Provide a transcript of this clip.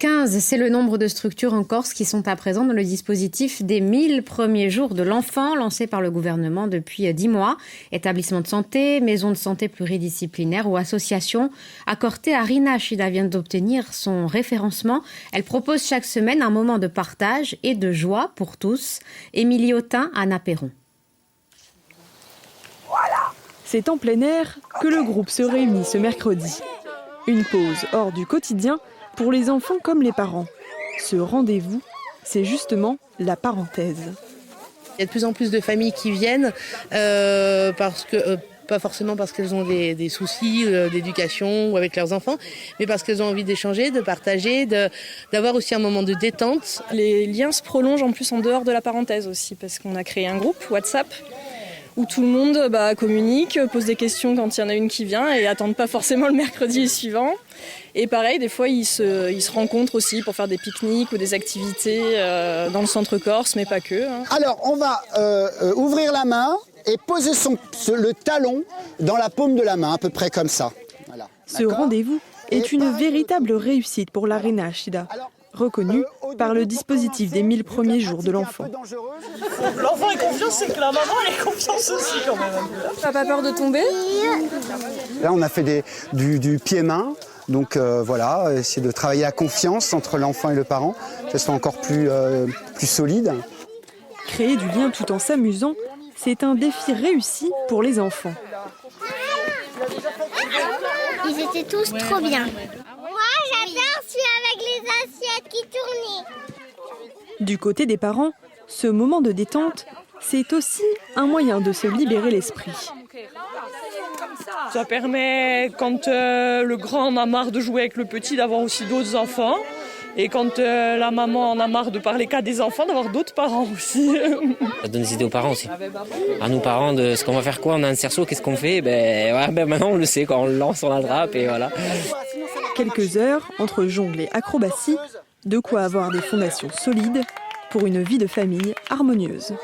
15, c'est le nombre de structures en Corse qui sont à présent dans le dispositif des 1000 premiers jours de l'enfant lancé par le gouvernement depuis 10 mois. Établissements de santé, maisons de santé pluridisciplinaires ou associations. Accortée, Arina Chida vient d'obtenir son référencement. Elle propose chaque semaine un moment de partage et de joie pour tous. Émilie Autin, Anna Perron. Voilà. C'est en plein air que le groupe se réunit ce mercredi. Une pause hors du quotidien pour les enfants comme les parents. Ce rendez-vous, c'est justement la parenthèse. Il y a de plus en plus de familles qui viennent, parce que, pas forcément parce qu'elles ont des soucis d'éducation ou avec leurs enfants, mais parce qu'elles ont envie d'échanger, de partager, d'avoir aussi un moment de détente. Les liens se prolongent en plus en dehors de la parenthèse aussi, parce qu'on a créé un groupe WhatsApp où tout le monde communique, pose des questions quand il y en a une qui vient et attendent pas forcément le mercredi suivant. Et pareil, des fois, ils se rencontrent aussi pour faire des pique-niques ou des activités dans le centre corse, mais pas que. Alors, on va ouvrir la main et poser le talon dans la paume de la main, à peu près comme ça. Voilà. Ce rendez-vous est une véritable réussite pour l'Arena Chida, reconnue par le dispositif des 1000 premiers jours de l'enfant. L'enfant est confiant, c'est que la maman est confiance aussi quand même. T'as pas peur de tomber? Là, on a fait du pied-main. Donc voilà, essayer de travailler la confiance entre l'enfant et le parent, que ce soit encore plus solide. Créer du lien tout en s'amusant, c'est un défi réussi pour les enfants. Ils étaient tous trop bien. Moi, j'adore celui avec les assiettes qui tournaient. Du côté des parents, ce moment de détente, c'est aussi un moyen de se libérer l'esprit. Ça permet, quand le grand en a marre de jouer avec le petit, d'avoir aussi d'autres enfants. Et quand la maman en a marre de parler qu'à des enfants, d'avoir d'autres parents aussi. Ça donne des idées aux parents aussi. À nous parents, de ce qu'on va faire quoi, on a un cerceau, qu'est-ce qu'on fait? Maintenant on le sait, quand on le lance, on l'attrape et voilà. Quelques heures entre jongle et acrobatie, de quoi avoir des fondations solides pour une vie de famille harmonieuse.